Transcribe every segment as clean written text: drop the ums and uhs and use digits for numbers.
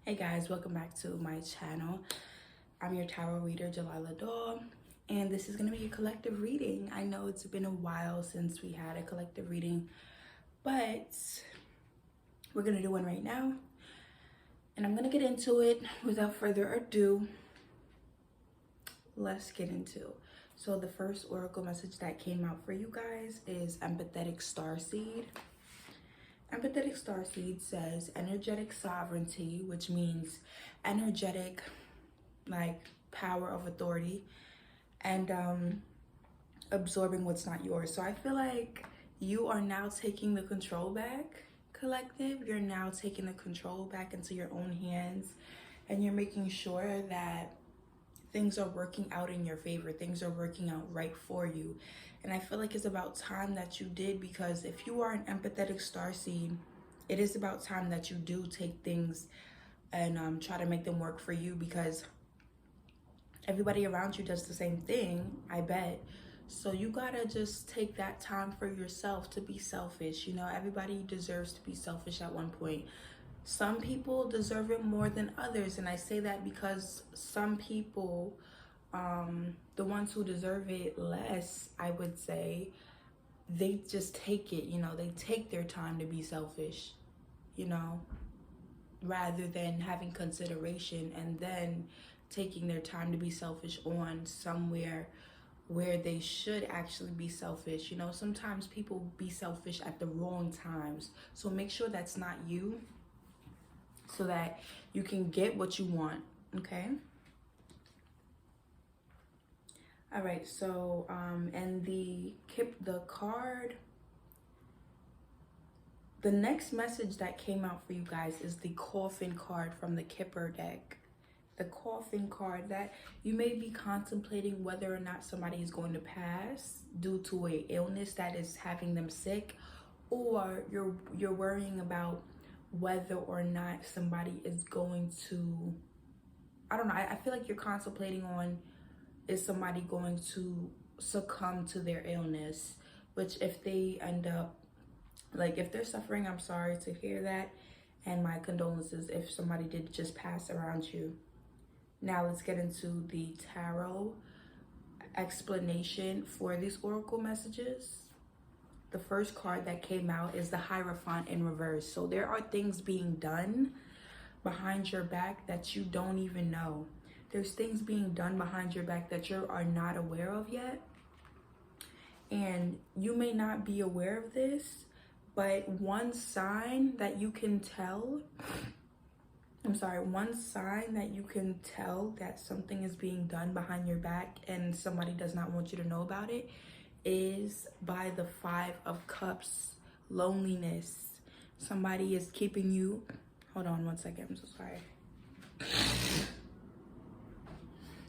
Hey guys, welcome back to my channel. I'm your tarot reader, Jalila Daw, and this is going to be a collective reading. I know it's been a while since we had a collective reading, but we're going to do one right now, and I'm going to get into it without further ado. Let's get into. So the first oracle message that came out for you guys is Empathetic Starseed. Empathetic Starseed says energetic sovereignty, which means energetic, like power of authority, and absorbing what's not yours. So I feel like you are now taking the control back, collective. You're now taking the control back into your own hands, and you're making sure that things are working out in your favor. Things are working out right for you. And I feel like it's about time that you did, because if you are an empathetic starseed, it is about time that you do take things and try to make them work for you, because everybody around you does the same thing, I bet. So you gotta just take that time for yourself to be selfish. You know, everybody deserves to be selfish at one point. Some people deserve it more than others, and I say that because some people, the ones who deserve it less, I would say, they just take it, you know, they take their time to be selfish, you know, rather than having consideration and then taking their time to be selfish on somewhere where they should actually be selfish. You know, sometimes people be selfish at the wrong times. So make sure that's not you, so that you can get what you want, okay? All right, so and the card, the next message that came out for you guys is the Coffin card from the Kipper deck. The Coffin card, that you may be contemplating whether or not somebody is going to pass due to a illness that is having them sick, or you're worrying about whether or not somebody is going to, I don't know, I feel like you're contemplating on, is somebody going to succumb to their illness, which if they end up, like if they're suffering, I'm sorry to hear that, and my condolences if somebody did just pass around you. Now let's get into the tarot explanation for these oracle messages. The first card that came out is the Hierophant in reverse. So there are things being done behind your back that you don't even know. There's things being done behind your back that you are not aware of yet. And you may not be aware of this, but one sign that you can tell, one sign that you can tell that something is being done behind your back and somebody does not want you to know about it, is by the Five of Cups, loneliness. Somebody is keeping you, hold on one second, I'm so sorry.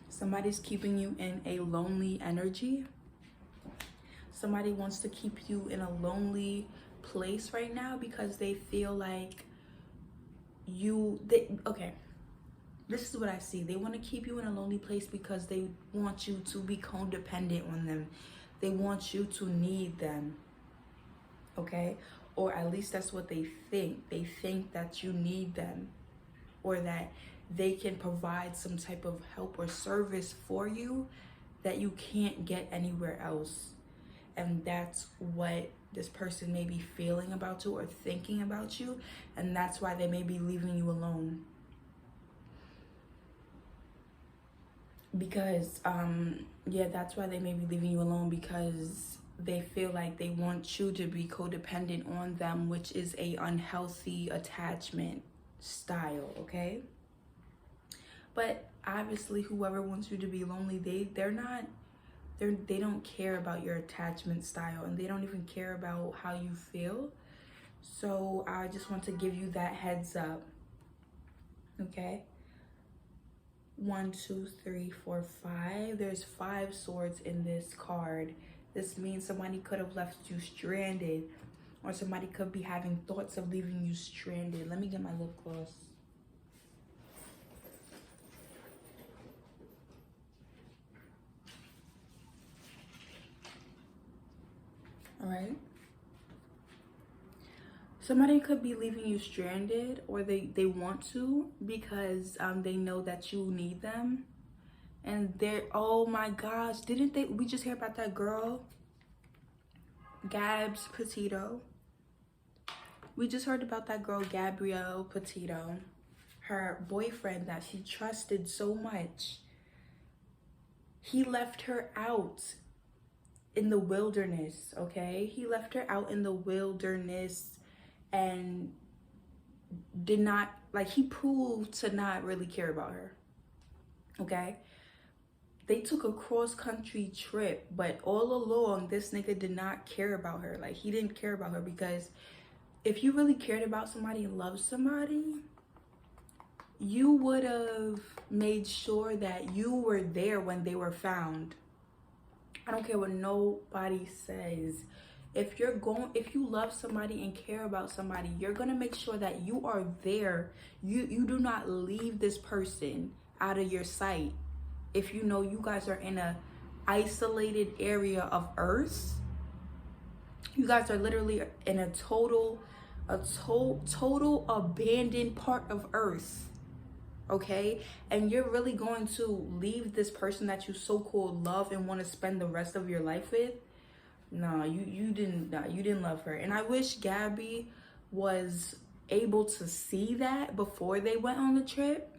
Somebody's keeping you in a lonely energy. Somebody wants to keep you in a lonely place right now because they feel like okay, this is what I see. They want to keep you in a lonely place because they want you to be codependent on them. They want you to need them, okay? Or at least that's what they think. They think that you need them, or that they can provide some type of help or service for you that you can't get anywhere else. And that's what this person may be feeling about you or thinking about you, and that's why they may be leaving you alone. Because yeah, that's why they may be leaving you alone, because they feel like they want you to be codependent on them, which is a unhealthy attachment style, okay? But obviously whoever wants you to be lonely, they don't care about your attachment style, and they don't even care about how you feel. So I just want to give you that heads up, okay? 1, 2, 3, 4, 5. There's 5 swords in this card. This means somebody could have left you stranded, or somebody could be having thoughts of leaving you stranded. Let me get my lip gloss. All right. Somebody could be leaving you stranded, or they want to, because they know that you need them. And they're, oh my gosh, didn't we just hear about that girl, Gabs Petito? We just heard about that girl, Gabrielle Petito. Her boyfriend that she trusted so much, he left her out in the wilderness, okay? He left her out in the wilderness and did not, like, he proved to not really care about her, okay? They took a cross-country trip, but all along, this nigga did not care about her. Like, he didn't care about her, because if you really cared about somebody and loved somebody, you would have made sure that you were there when they were found. I don't care what nobody says. If you love somebody and care about somebody, you're gonna make sure that you are there. You do not leave this person out of your sight. If you know you guys are in a isolated area of Earth, you guys are literally in a total abandoned part of Earth, okay? And you're really going to leave this person that you so-called love and want to spend the rest of your life with? No, you didn't love her. And I wish Gabby was able to see that before they went on the trip,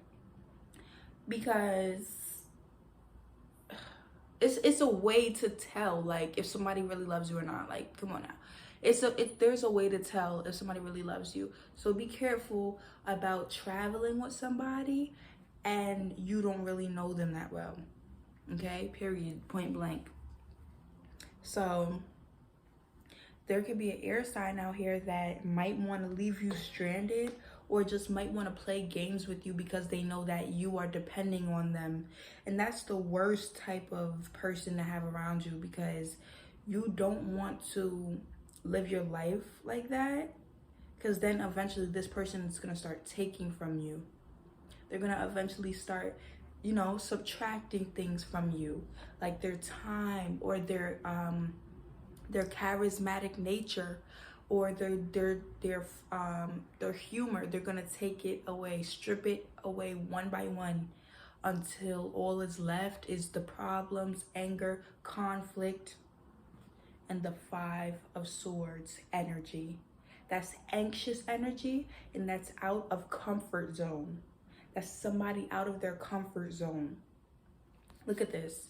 because it's a way to tell, like, if somebody really loves you or not. Like, come on now. There's a way to tell if somebody really loves you. So be careful about traveling with somebody and you don't really know them that well. Okay? Period. Point blank. So there could be an air sign out here that might want to leave you stranded, or just might want to play games with you because they know that you are depending on them. And that's the worst type of person to have around you, because you don't want to live your life like that, because then eventually this person is going to start taking from you. They're going to eventually start, you know, subtracting things from you, like their time, or their charismatic nature, or their humor. They're gonna take it away, strip it away one by one, until all is left is the problems, anger, conflict, and the 5 of Swords energy. That's anxious energy, and that's out of comfort zone. That's somebody out of their comfort zone. Look at this.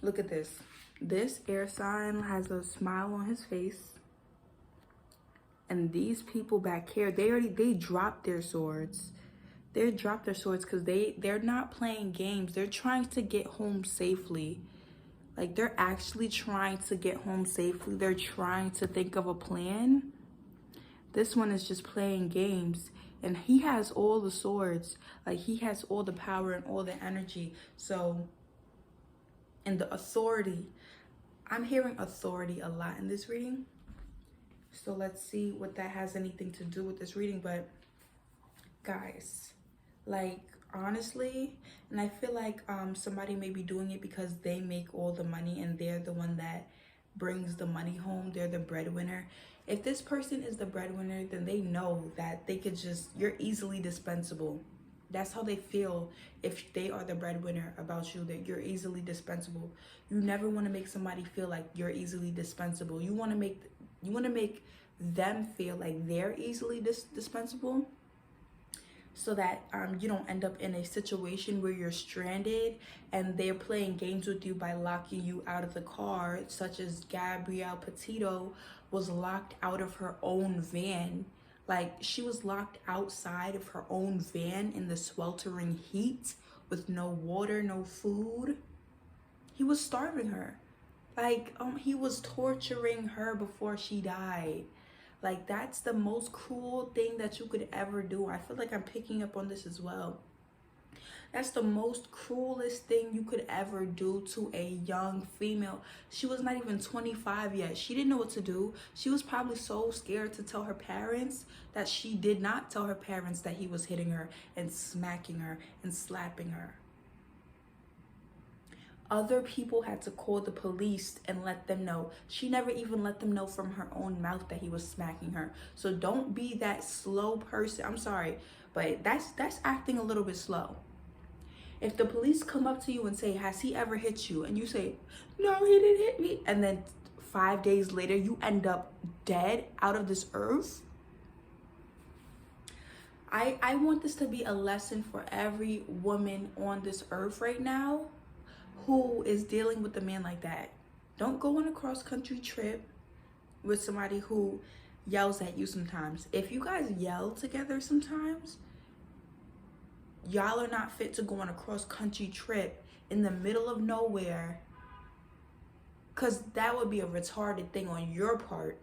Look at this. This air sign has a smile on his face. And these people back here, they dropped their swords. They dropped their swords because they're not playing games. They're trying to get home safely. Like, they're actually trying to get home safely. They're trying to think of a plan. This one is just playing games. And he has all the swords. Like, he has all the power and all the energy. So, and the authority. I'm hearing authority a lot in this reading. So let's see what that has anything to do with this reading. But guys, like, honestly, and I feel like somebody may be doing it because they make all the money and they're the one that brings the money home. They're the breadwinner. If this person is the breadwinner, then they know that they could just, you're easily dispensable. That's how they feel if they are the breadwinner about you, that you're easily dispensable. You never want to make somebody feel like you're easily dispensable. You want to make them feel like they're easily dispensable, so that you don't end up in a situation where you're stranded and they're playing games with you by locking you out of the car, such as Gabrielle Petito was locked out of her own van. Like, she was locked outside of her own van in the sweltering heat with no water, no food. He was starving her. Like, he was torturing her before she died. Like, that's the most cruel thing that you could ever do. I feel like I'm picking up on this as well. That's the most cruelest thing you could ever do to a young female. She was not even 25 yet. She didn't know what to do. She was probably so scared to tell her parents that she did not tell her parents that he was hitting her and smacking her and slapping her. Other people had to call the police and let them know. She never even let them know from her own mouth that he was smacking her. So don't be that slow person. I'm sorry, but that's acting a little bit slow. If the police come up to you and say, has he ever hit you? And you say, no, he didn't hit me. And then 5 days later, you end up dead out of this earth. I want this to be a lesson for every woman on this earth right now who is dealing with a man like that. Don't go on a cross-country trip with somebody who yells at you sometimes. If you guys yell together sometimes, y'all are not fit to go on a cross-country trip in the middle of nowhere, because that would be a retarded thing on your part.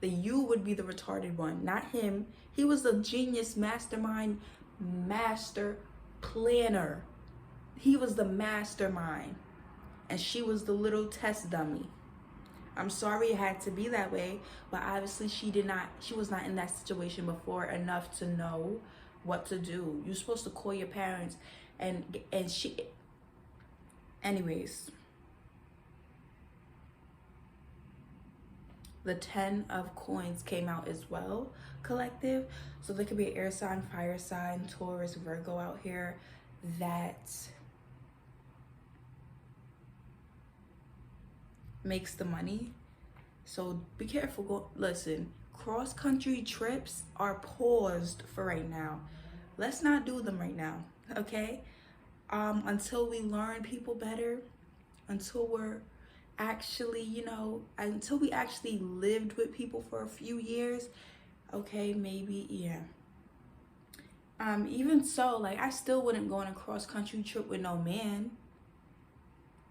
That you would be the retarded one, not him. He was the genius, mastermind, master planner. He was the mastermind, and she was the little test dummy. I'm sorry it had to be that way, but obviously she was not in that situation before enough to know what to do. You're supposed to call your parents, and she, anyways. The 10 of coins came out as well, collective. So there could be an air sign, fire sign, Taurus, Virgo out here that makes the money. So be careful. Listen, cross-country trips are paused for right now. Let's not do them right now, okay? Until we learn people better, until we're actually, until we actually lived with people for a few years, okay, maybe, yeah. Even so, like, I still wouldn't go on a cross-country trip with no man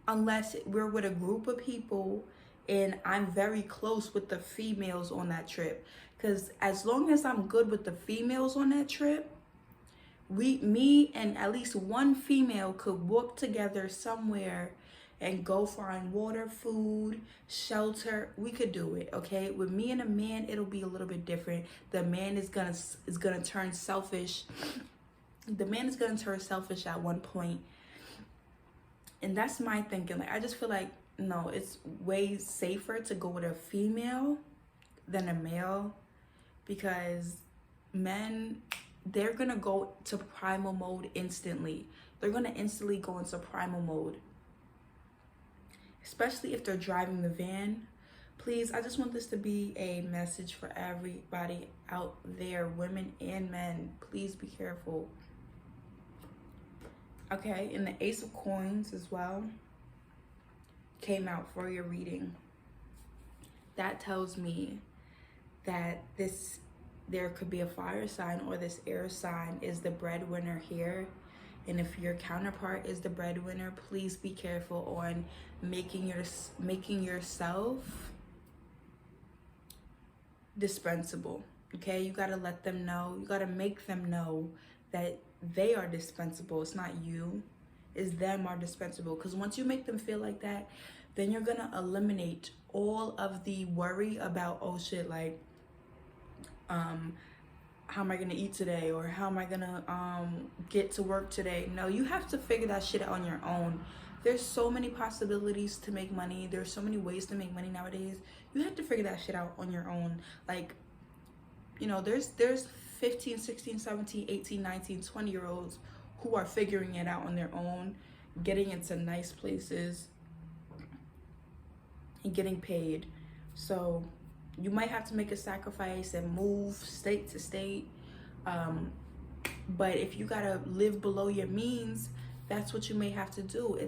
unless we're with a group of people and I'm very close with the females on that trip. Because as long as I'm good with the females on that trip, me and at least one female could walk together somewhere and go find water, food, shelter. We could do it, okay? With me and a man, it'll be a little bit different. The man is gonna turn selfish. The man is gonna turn selfish at one point. And that's my thinking. Like, I just feel like, no, it's way safer to go with a female than a male, because men, they're gonna go to primal mode instantly. They're gonna instantly go into primal mode, especially if they're driving the van. Please, I just want this to be a message for everybody out there, women and men. Please be careful. Okay, and the Ace of Coins as well came out for your reading. That tells me that there could be a fire sign, or this air sign is the breadwinner here. And if your counterpart is the breadwinner, please be careful on making yourself dispensable. Okay, you gotta let them know. You gotta make them know that they are dispensable. It's not you, it's them are dispensable. Because once you make them feel like that, then you're gonna eliminate all of the worry about, oh shit, like, how am I gonna eat today, or how am I gonna get to work today? No, you have to figure that shit out on your own. There's so many possibilities to make money. There's so many ways to make money nowadays. You have to figure that shit out on your own. Like, there's 15, 16, 17, 18, 19, 20-year-olds who are figuring it out on their own, getting into nice places and getting paid. So you might have to make a sacrifice and move state to state. But if you gotta live below your means, that's what you may have to do.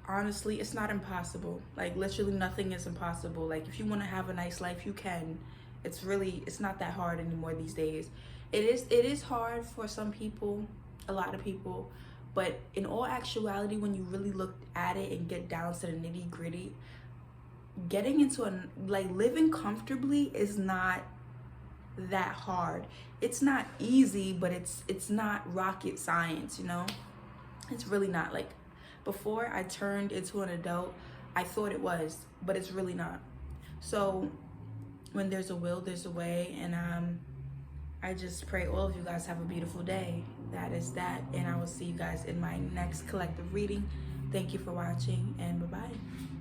Honestly, it's not impossible. Like, literally nothing is impossible. Like, if you want to have a nice life, you can. It's not that hard anymore these days. It is hard for some people, a lot of people, but in all actuality, when you really look at it and get down to the nitty gritty, getting into living comfortably is not that hard. It's not easy, but it's not rocket science, It's really not. Like, before I turned into an adult, I thought it was, but it's really not. So when there's a will, there's a way, and I just pray all of you guys have a beautiful day. That is that. And I will see you guys in my next collective reading. Thank you for watching, and bye-bye.